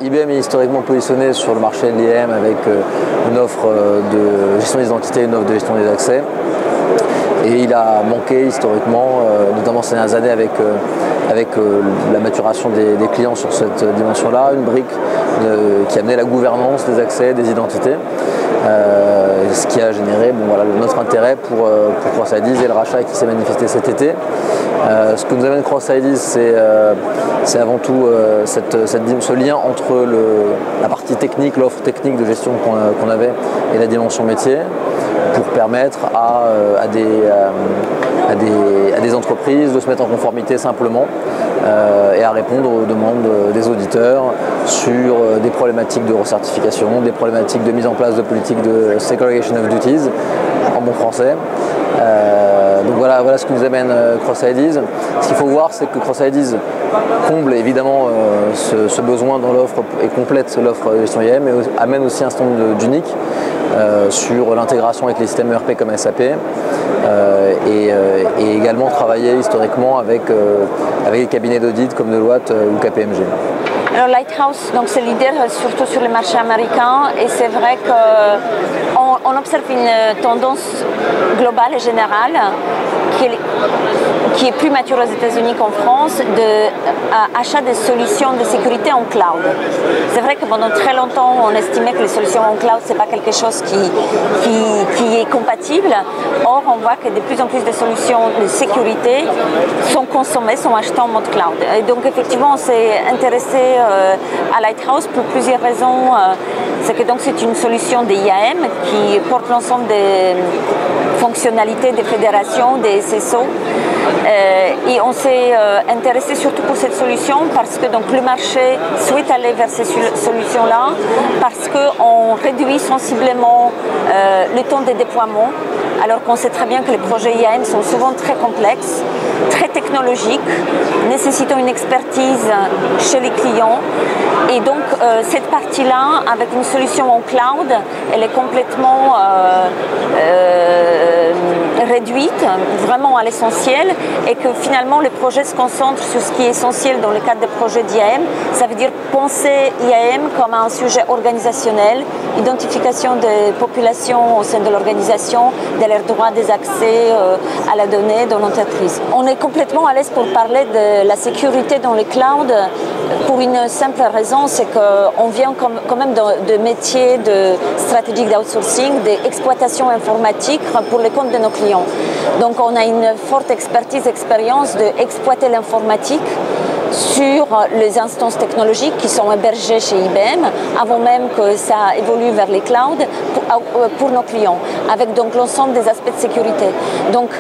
IBM est historiquement positionné sur le marché de l'IAM avec une offre de gestion des identités et une offre de gestion des accès. Et il a manqué historiquement, notamment ces dernières années avec la maturation des clients sur cette dimension-là, une brique qui amenait la gouvernance des accès, des identités. Ce qui a généré notre intérêt pour CrossIDs et le rachat qui s'est manifesté cet été. Ce que nous amène CrossIDs, c'est avant tout ce lien entre la partie technique, l'offre technique de gestion qu'on avait et la dimension métier, pour permettre à des entreprises de se mettre en conformité simplement et à répondre aux demandes des auditeurs sur des problématiques de recertification, des problématiques de mise en place de politiques de segregation of duties, en bon français. Donc voilà ce qui nous amène CrossIDs. Ce qu'il faut voir, c'est que CrossIDs comble évidemment ce besoin dans l'offre et complète l'offre de gestion IAM, mais amène aussi un certain nombre d'uniques sur l'intégration avec les systèmes ERP comme SAP et également travailler historiquement avec les cabinets d'audit comme Deloitte ou KPMG. Alors Lighthouse, donc c'est leader surtout sur le marché américain, et c'est vrai qu'on observe une tendance globale et générale qui est plus mature aux États-Unis qu'en France, d'achat de solutions de sécurité en cloud. C'est vrai que pendant très longtemps, on estimait que les solutions en cloud, ce n'est pas quelque chose qui est compatible. Or, on voit que de plus en plus de solutions de sécurité sont consommées, sont achetées en mode cloud. Et donc, effectivement, on s'est intéressé à Lighthouse pour plusieurs raisons. C'est que donc c'est une solution de IAM qui porte l'ensemble des fonctionnalités des fédérations, des SSO. Et on s'est intéressé surtout pour cette solution parce que donc, le marché souhaite aller vers ces solutions-là, parce qu'on réduit sensiblement le temps de déploiement, alors qu'on sait très bien que les projets IAM sont souvent très complexes, très technologiques, nécessitant une expertise chez les clients. Et donc cette partie-là, avec une solution en cloud, elle est complètement réduite, vraiment à l'essentiel, et que finalement le projet se concentre sur ce qui est essentiel dans le cadre des projets d'IAM. Ça veut dire penser IAM comme un sujet organisationnel, identification des populations au sein de l'organisation, de leurs droits, des accès à la donnée dans l'entreprise. On est complètement à l'aise pour parler de la sécurité dans le cloud pour une simple raison, c'est qu'on vient quand même de métiers de stratégique d'outsourcing, d'exploitation informatique pour les comptes de nos clients. Donc on a une forte expertise, expérience d'exploiter l'informatique sur les instances technologiques qui sont hébergées chez IBM, avant même que ça évolue vers les clouds pour nos clients, avec donc l'ensemble des aspects de sécurité. Donc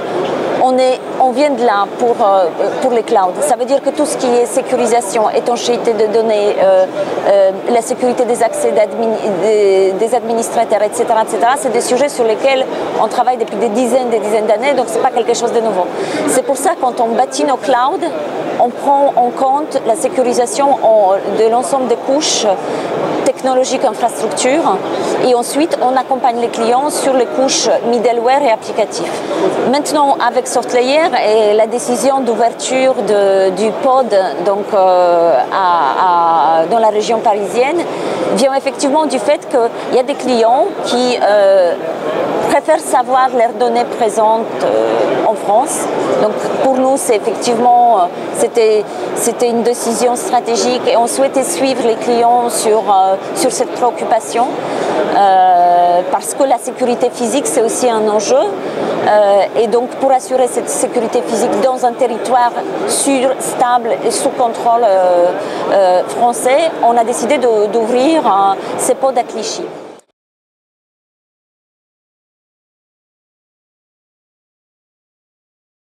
on vient de là pour les clouds. Ça veut dire que tout ce qui est sécurisation, étanchéité de données, la sécurité des accès des administrateurs, etc., c'est des sujets sur lesquels on travaille depuis des dizaines d'années, donc ce n'est pas quelque chose de nouveau. C'est pour ça que quand on bâtit nos clouds, on prend en compte la sécurisation de l'ensemble des couches technologiques, infrastructures, et ensuite on accompagne les clients sur les couches middleware et applicatifs. Maintenant, avec SoftLayer et la décision d'ouverture du pod donc, dans la région parisienne, vient effectivement du fait qu'il y a des clients qui préfèrent savoir leurs données présentes en France. Donc pour nous, c'est effectivement, c'était une décision stratégique et on souhaitait suivre les clients sur cette préoccupation parce que la sécurité physique, c'est aussi un enjeu. Et donc pour assurer cette sécurité physique dans un territoire sûr, stable et sous contrôle français, on a décidé d'ouvrir ces pods à Clichy.